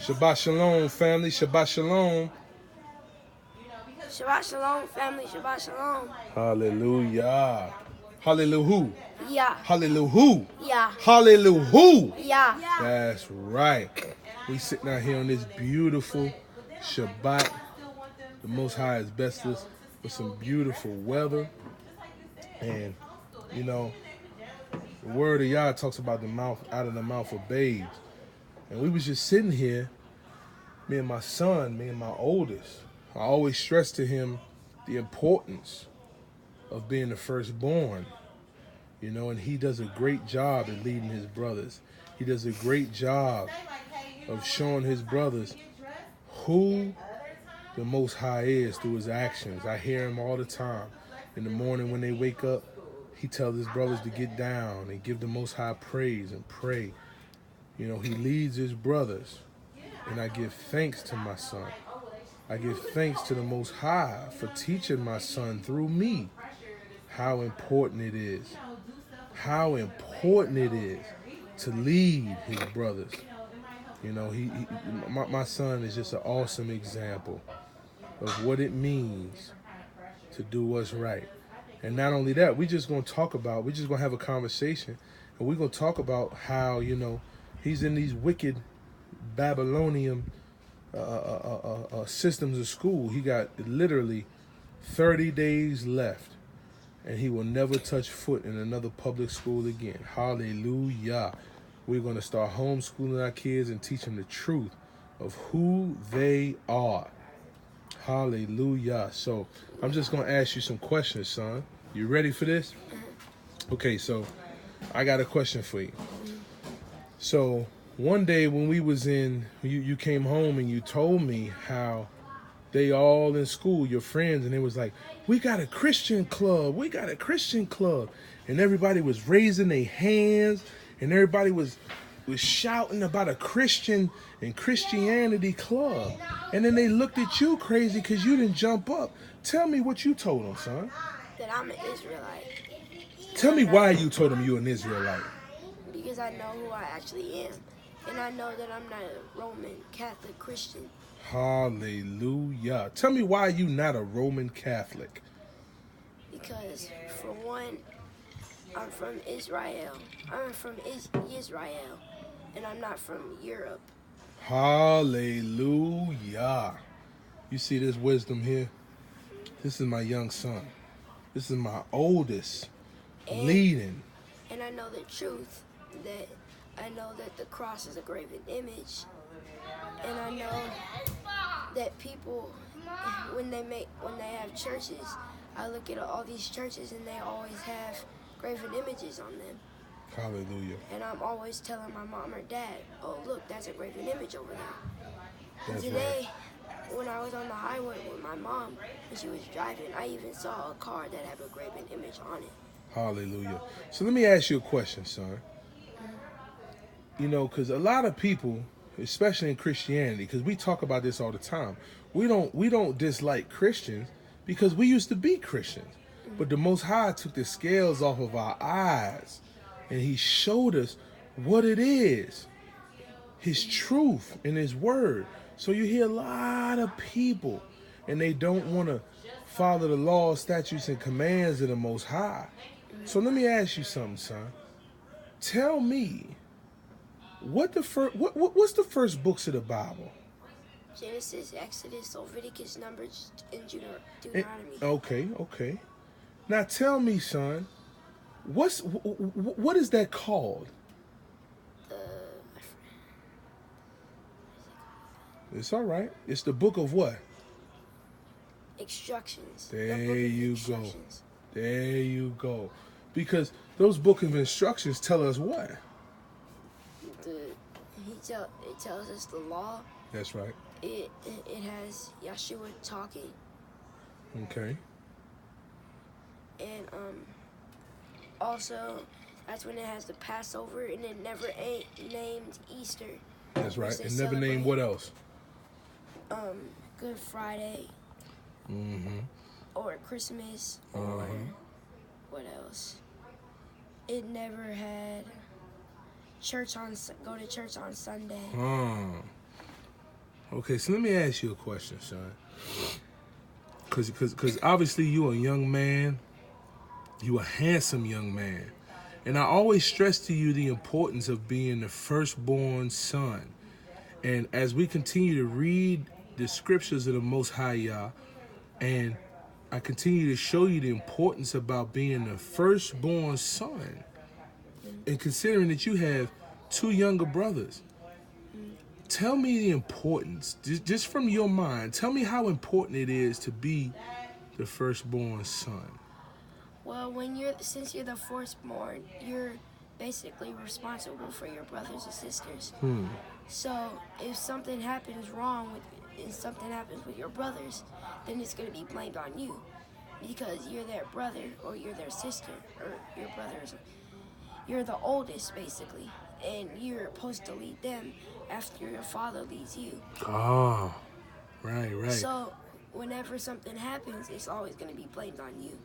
Shabbat shalom, family. Shabbat shalom. Shabbat shalom, family. Shabbat shalom. Hallelujah. Hallelujah. Yeah. Hallelujah. Yeah. Hallelujah. Yeah. That's right. We sitting out here on this beautiful Shabbat. The Most High has blessed us with some beautiful weather. And, you know, the word of Yah talks about the mouth out of the mouth of babes. And we was just sitting here, me and my son, me and my oldest. I always stress to him the importance of being the firstborn, you know, and he does a great job at leading his brothers. He does a great job of showing his brothers who the Most High is through his actions. I hear him all the time. In the morning when they wake up, he tells his brothers to get down and give the Most High praise and pray. You know, he leads his brothers. And I give thanks to my son. I give thanks to the Most High for teaching my son through me how important it is. How important it is to lead his brothers. You know, my son is just an awesome example of what it means to do what's right. And not only that, we're just going to have a conversation, and we're going to talk about how, you know, he's in these wicked Babylonian systems of school. He got literally 30 days left, and he will never touch foot in another public school again. Hallelujah. We're going to start homeschooling our kids and teach them the truth of who they are. Hallelujah. So I'm just going to ask you some questions, son. You ready for this? Okay, so I got a question for you. So one day when we was you came home and you told me how they all in school, your friends, and it was like, we got a Christian club. We got a Christian club. And everybody was raising their hands, and everybody was shouting about a Christian and Christianity club. And then they looked at you crazy because you didn't jump up. Tell me what you told them, son. That I'm an Israelite. Tell me why you told them you an Israelite. Because I know who I actually am. And I know that I'm not a Roman Catholic Christian. Hallelujah. Tell me why you not a Roman Catholic. Because, for one, I'm from Israel. I'm from Israel. And I'm not from Europe. Hallelujah. You see this wisdom here? This is my young son. This is my oldest leading. And I know the truth, that I know that the cross is a graven image. And I know that people, when they have churches, I look at all these churches and they always have graven images on them. Hallelujah. And I'm always telling my mom or dad, oh, look, that's a graven image over there. And That's today, when I was on the highway with my mom and she was driving, I even saw a car that had a graven image on it. Hallelujah. So let me ask you a question, son. You know, because a lot of people, especially in Christianity, because we talk about this all the time, we don't dislike Christians because we used to be Christians. But the Most High took the scales off of our eyes and he showed us what it is, his truth and his word. So you hear a lot of people and they don't want to follow the laws, statutes, and commands of the Most High. So let me ask you something, son. Tell me, what's the first books of the Bible? Genesis, Exodus, Leviticus, Numbers, and Deuteronomy. Okay. Now tell me, son, what is that called? It's all right. It's the book of what? Instructions. There you go. There you go. Because those book of instructions tell us what? It tells us the law. That's right. It has Yeshua talking. Okay. And also that's when it has the Passover, and it never named Easter. That's right. It never named what else? Good Friday. Mm-hmm. Or Christmas. Or what else? It never had go to church on Sunday. Okay, so let me ask you a question, son. Because obviously you a young man. You a handsome young man. And I always stress to you the importance of being the firstborn son. And as we continue to read the scriptures of the Most High Yah, and I continue to show you the importance about being the firstborn son, and considering that you have two younger brothers, tell me the importance, just from your mind, tell me how important it is to be the firstborn son. Well, since you're the firstborn, you're basically responsible for your brothers and sisters. So if something happens with your brothers, then it's going to be blamed on you, because you're their brother or you're their sister or your brothers. You're the oldest, basically, and you're supposed to lead them after your father leads you. Oh, right. So whenever something happens, it's always going to be blamed on you.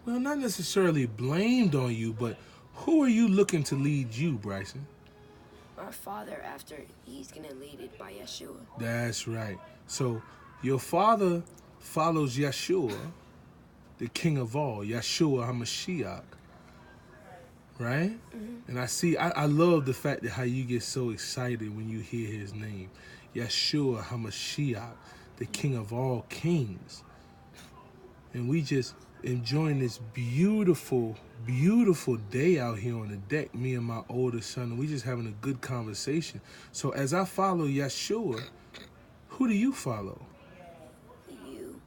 Well, not necessarily blamed on you, but who are you looking to lead you, Bryson? My father, after he's going to lead it by Yeshua. That's right. So your father follows Yeshua, the King of all, Yeshua HaMashiach, right? And I love the fact that how you get so excited when you hear his name, Yeshua HaMashiach, the King of all kings. And we just enjoying this beautiful day out here on the deck, me and my oldest son, and we just having a good conversation. So as I follow Yeshua, who do you follow? You.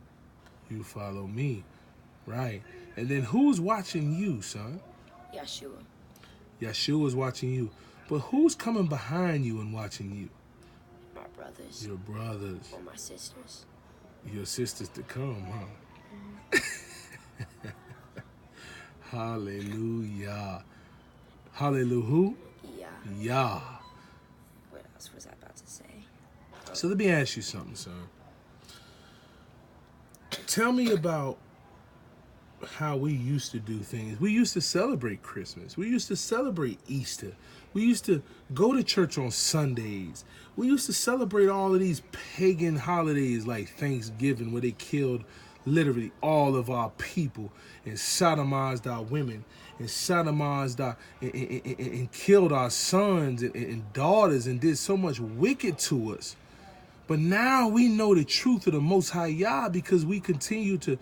You follow me, right? And then who's watching you, son? Yeshua. Yeshua's watching you. But who's coming behind you and watching you? My brothers. Your brothers. Or my sisters. Your sisters to come, huh? Hallelujah. Hallelujah. Yeah. Yah. What else was I about to say? So let me ask you something, son. Tell me about how we used to do things. We used to celebrate Christmas. We used to celebrate Easter. We used to go to church on Sundays. We used to celebrate all of these pagan holidays like Thanksgiving, where they killed literally all of our people and sodomized our women and sodomized and killed our sons and daughters and did so much wicked to us. But now we know the truth of the Most High Yah because we continue to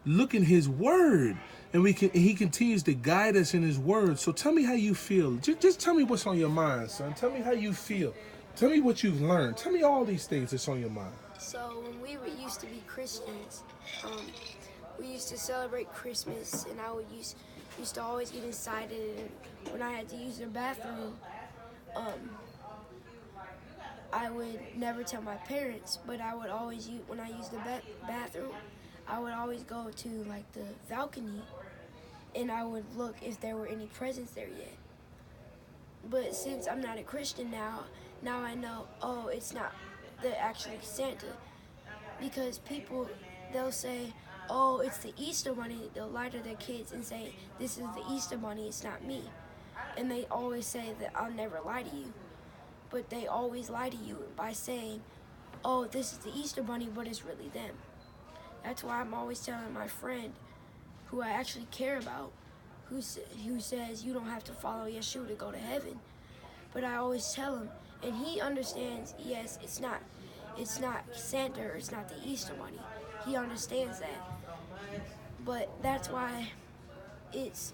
look in his word, and he continues to guide us in his word. So tell me how you feel. Just tell me what's on your mind, son. Tell me how you feel. Tell me what you've learned. Tell me all these things that's on your mind. So when we used to be Christians, we used to celebrate Christmas, and I used to always get excited. And when I had to use the bathroom, I would never tell my parents, but I would always when I used the bathroom, I would always go to like the balcony, and I would look if there were any presents there yet. But since I'm not a Christian now I know, oh, it's not actually Santa, because people, they'll say, oh, it's the Easter Bunny. They'll lie to their kids and say, this is the Easter Bunny, it's not me. And they always say that I'll never lie to you. But they always lie to you by saying, oh, this is the Easter Bunny, but it's really them. That's why I'm always telling my friend, who I actually care about, who says you don't have to follow Yeshua to go to heaven. But I always tell him, and he understands, yes, it's not Santa, or it's not the Easter Bunny. He understands that. But that's why since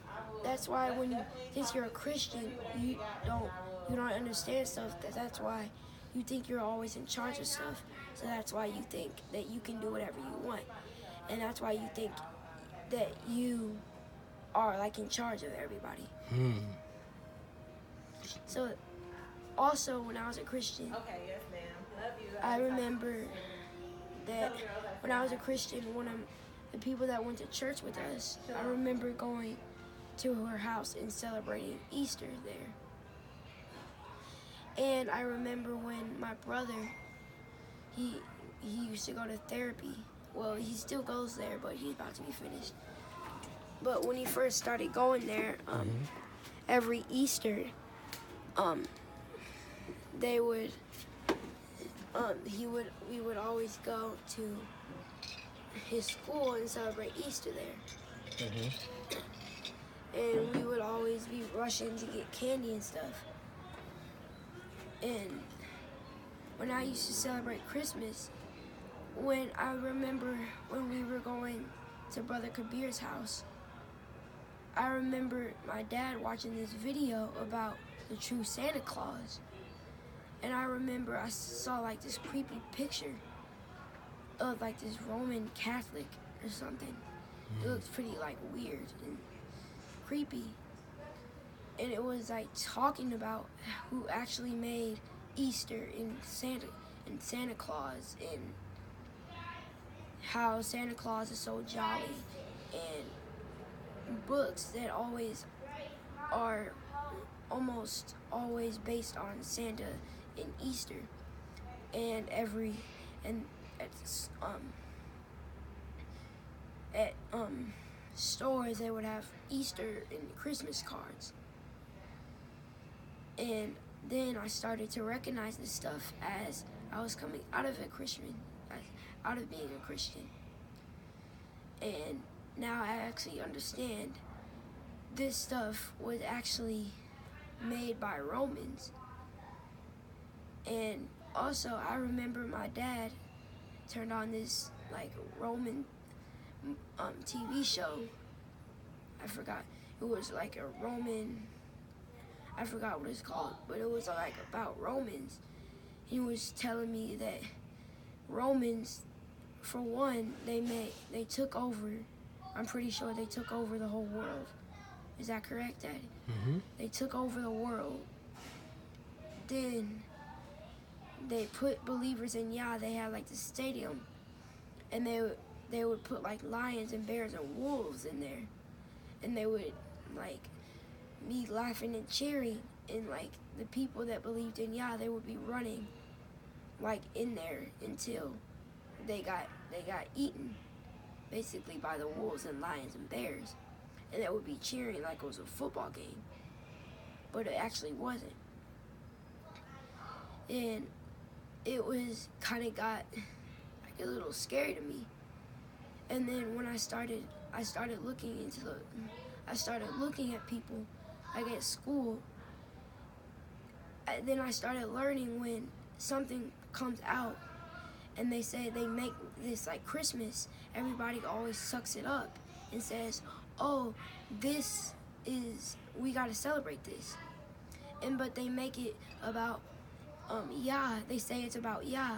you're a Christian, you don't understand stuff. That's why you think you're always in charge of stuff. So that's why you think that you can do whatever you want. And that's why you think that you are like in charge of everybody. So also when I was a Christian, I remember that when I was a Christian, one of the people that went to church with us, I remember going to her house and celebrating Easter there. And I remember when my brother, he used to go to therapy. Well, he still goes there, but he's about to be finished. But when he first started going there, every Easter, they would we would always go to his school and celebrate Easter there. And we would always be rushing to get candy and stuff. And when I used to celebrate Christmas, when I remember when we were going to Brother Kabir's house, I remember my dad watching this video about the true Santa Claus. And I remember I saw like this creepy picture of like this Roman Catholic or something. It looked pretty like weird and creepy. And it was like talking about who actually made Easter and Santa Claus, and how Santa Claus is so jolly, and books that always are almost always based on Santa and Easter, and at stores they would have Easter and Christmas cards. And then I started to recognize this stuff as I was coming out of out of being a Christian. And now I actually understand this stuff was actually made by Romans. And also I remember my dad turned on this like Roman TV show. I forgot. It was like a Roman, I forgot what it's called, but it was like about Romans. He was telling me that Romans, for one, they took over, I'm pretty sure they took over the whole world. Is that correct, Daddy? They took over the world. Then they put believers in Yah. They had like the stadium, and they would put like lions and bears and wolves in there, and they would like be laughing and cheering, and like the people that believed in Yah, they would be running like in there until they got eaten basically by the wolves and lions and bears, and they would be cheering like it was a football game, but it actually wasn't. And it was kind of got like a little scary to me. And then when I started looking at people like at school. Then I started learning when something comes out and they say they make this like Christmas, everybody always sucks it up and says, oh, we gotta celebrate this. But they make it about Yah. They say it's about Yah,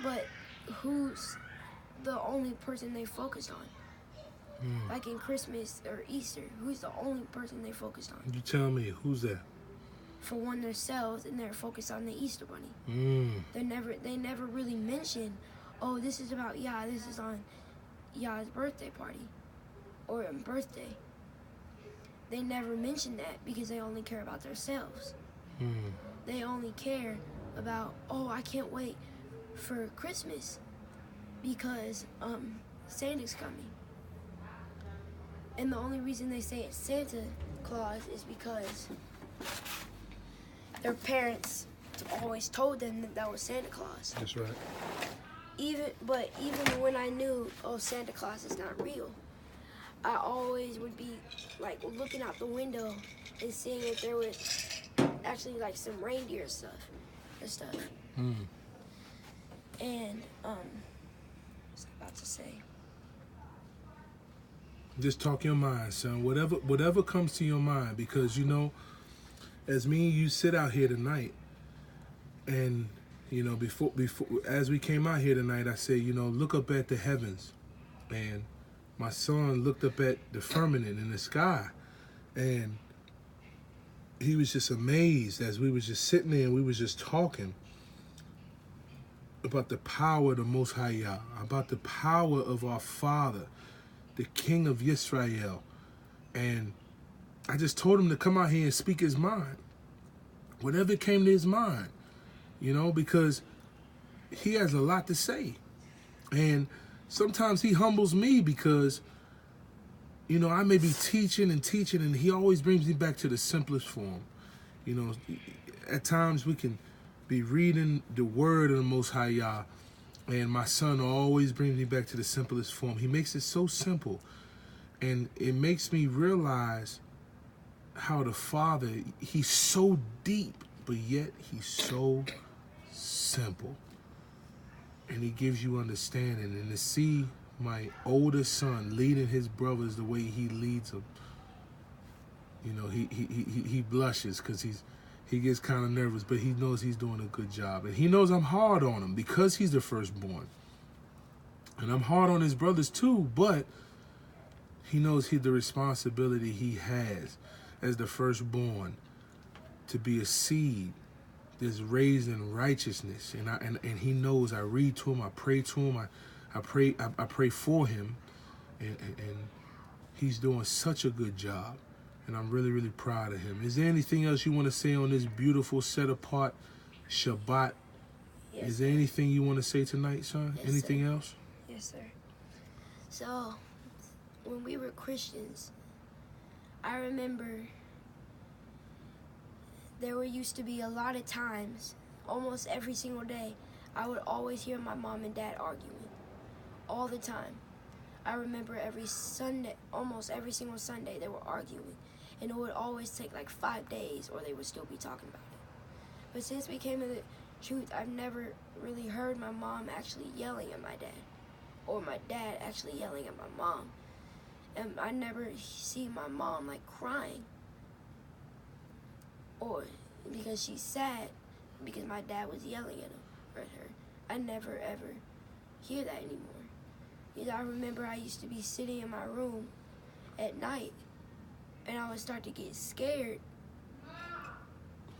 but who's the only person they focused on? Like in Christmas or Easter, who's the only person they focused on? You tell me, who's that? For one, themselves, and they're focused on the Easter Bunny. They never really mention, oh, this is about Yah, this is on Yah's birthday party or birthday. They never mention that because they only care about themselves. They only care about, oh, I can't wait for Christmas because Santa's coming. And the only reason they say it's Santa Claus is because their parents always told them that was Santa Claus. That's right. Even when I knew, oh, Santa Claus is not real, I always would be like looking out the window and seeing if there was actually like some reindeer and stuff. And what was I about to say? Just talk your mind, son. Whatever comes to your mind, because you know, as me and you sit out here tonight, and you know, before as we came out here tonight, I said, you know, look up at the heavens, and my son looked up at the firmament in the sky, and he was just amazed as we was just sitting there and we was just talking about the power of the Most High Yah, about the power of our Father, the King of Yisrael. And I just told him to come out here and speak his mind. Whatever came to his mind, you know, because he has a lot to say. And sometimes he humbles me because, you know, I may be teaching, and he always brings me back to the simplest form. You know, at times we can be reading the word of the Most High Yah. And my son always brings me back to the simplest form. He makes it so simple. And it makes me realize how the Father, he's so deep, but yet he's so simple. And he gives you understanding. And to see my oldest son leading his brothers the way he leads them, you know, he blushes because he gets kind of nervous, but he knows he's doing a good job. And he knows I'm hard on him because he's the firstborn. And I'm hard on his brothers too, but he knows the responsibility he has as the firstborn to be a seed that's raised in righteousness. And he knows I read to him, I pray to him, I pray for him, and he's doing such a good job. And I'm really, really proud of him. Is there anything else you want to say on this beautiful set apart Shabbat? Yes, is there anything you want to say tonight, son? Yes, anything sir. else? Yes, sir. So, when we were Christians, I remember there used to be a lot of times, almost every single day, I would always hear my mom and dad arguing. All the time. I remember every Sunday, almost every single Sunday, they were arguing. And it would always take like 5 days or they would still be talking about it. But since we came to the truth, I've never really heard my mom actually yelling at my dad. Or my dad actually yelling at my mom. And I never see my mom like crying. Or because she's sad because my dad was yelling at her. I never ever hear that anymore. Because I remember I used to be sitting in my room at night and I would start to get scared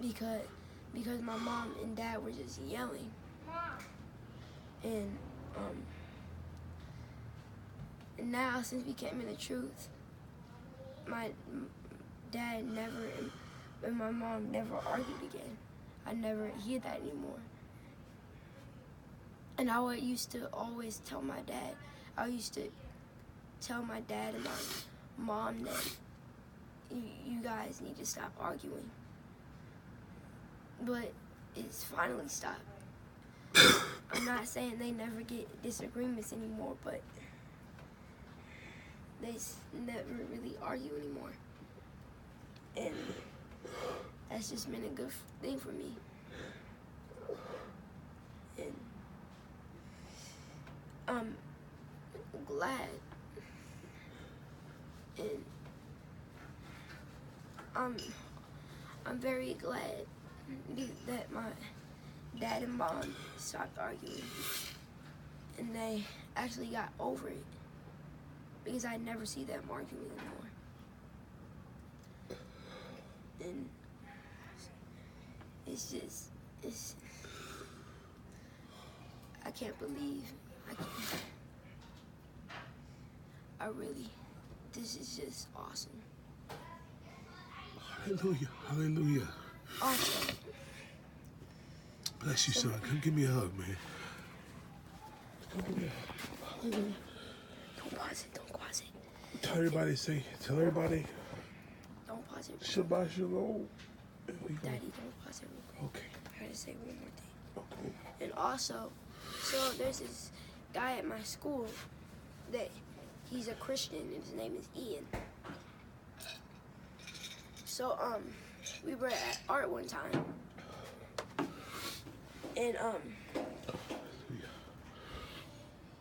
because my mom and dad were just yelling. And now since we came in the truth, my dad never and my mom never argued again. I never hear that anymore. And I used to always tell my dad, I used to tell my dad and my mom that you guys need to stop arguing. But it's finally stopped. I'm not saying they never get disagreements anymore, but they never really argue anymore. And that's just been a good thing for me. And I'm glad. And I'm very glad that my dad and mom stopped arguing. And they actually got over it. Because I never see them arguing anymore. And I can't believe, this is just awesome. Hallelujah, hallelujah. Awesome. Bless you, son. Come give me a hug, man. Come give me a hug. Hallelujah. Don't pause it. Tell everybody. Don't pause it. Shabbat shalom. Daddy, don't pause it real quick. Okay. I gotta say one more thing. Okay. And also, so there's this guy at my school that he's a Christian and his name is Ian. So, we were at art one time. And,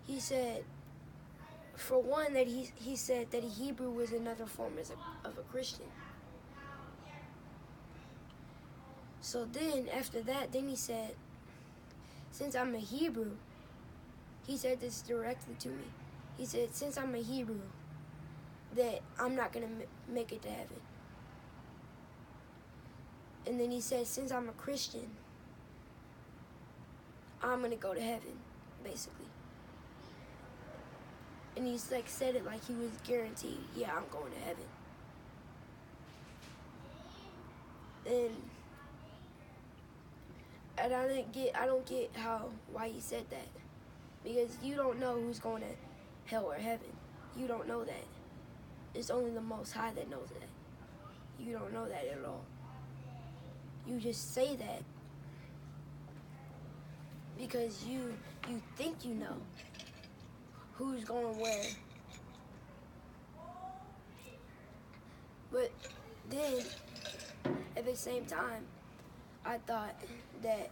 he said, for one, that he said that Hebrew was another form of a Christian. So then, after that, then he said, since I'm a Hebrew, he said this directly to me. He said, since I'm a Hebrew, that I'm not going to make it to heaven. And then he said, since I'm a Christian, I'm going to go to heaven, basically. And he's like said it like he was guaranteed, yeah, I'm going to heaven. And I don't get why he said that. Because you don't know who's going to hell or heaven. You don't know that. It's only the Most High that knows that. You don't know that at all. You just say that because you think you know who's going where. But then, at the same time, I thought that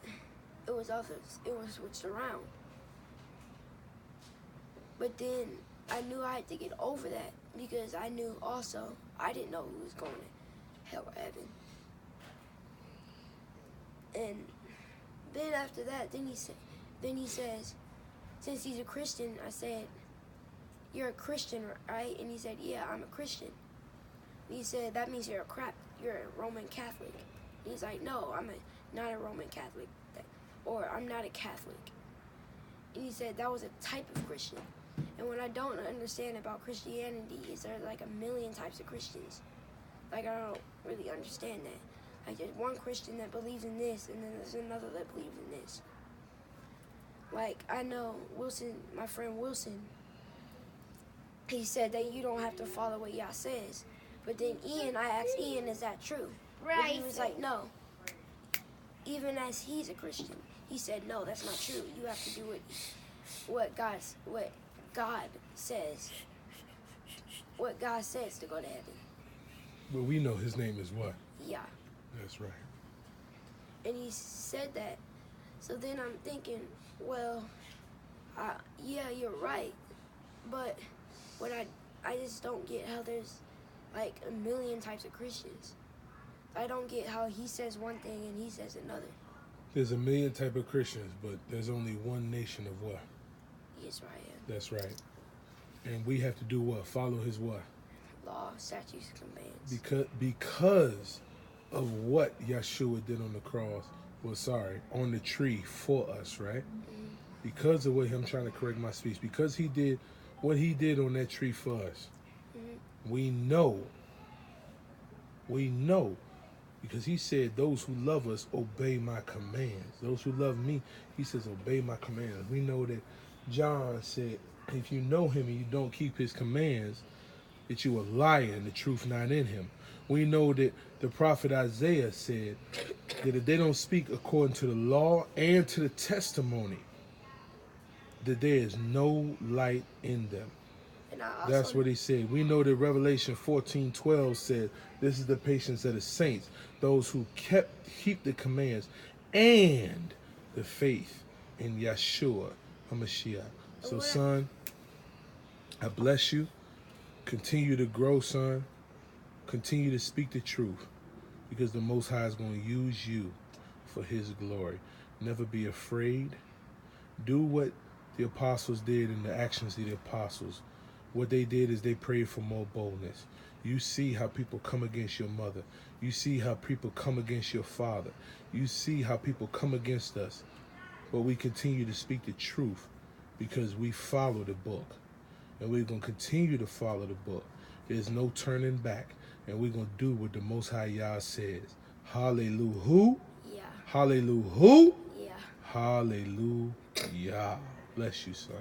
it was switched around. But then I knew I had to get over that because I knew also I didn't know who was going to hell or heaven. And then after that, then he says, since he's a Christian, I said, "You're a Christian, right?" And he said, "Yeah, I'm a Christian." And he said, "That means you're a Roman Catholic." And he's like, "No, I'm not a Roman Catholic, or I'm not a Catholic." And he said that was a type of Christian. And what I don't understand about Christianity is there's like a million types of Christians. Like, I don't really understand that. Like, there's one Christian that believes in this, and then there's another that believes in this. Like, I know Wilson, my friend Wilson, he said that you don't have to follow what Yah says. But then I asked Ian, is that true? Right. And he was like, no. Even as he's a Christian, he said, no, that's not true. You have to do what God says. What God says to go to heaven. But we know his name is what? Yeah. That's right. And he said that. So then I'm thinking, well, yeah, you're right. But what I just don't get how there's like a million types of Christians. I don't get how he says one thing and he says another. There's a million type of Christians, but there's only one nation of what? Israel. That's right. And we have to do what? Follow his what? Law, statutes, commands. Because of what Yeshua did on the cross, on the tree for us, right? Mm-hmm. Because of what I'm trying to correct my speech, because he did what he did on that tree for us, Mm-hmm. we know, because he said, those who love us obey my commands. Those who love me, he says, obey my commands. We know that John said, if you know him and you don't keep his commands, that you are a liar and the truth not in him. We know that the prophet Isaiah said that if they don't speak according to the law and to the testimony, that there is no light in them. And I also, That's what he said. We know that Revelation 14:12 said, this is the patience of the saints, those who keep the commands and the faith in Yeshua HaMashiach. So, son, I bless you. Continue to grow, son. Continue to speak the truth, because the Most High is going to use you for his glory. Never be afraid. Do what the apostles did in the actions of the apostles. What they did is they prayed for more boldness. You see how people come against your mother. You see how people come against your father. You see how people come against us. But we continue to speak the truth because we follow the book. And we're going to continue to follow the book. There's no turning back. And we're going to do what the Most High Yah says. Hallelujah. yeah, Hallelujah. yeah. Hallelujah. Bless you, son.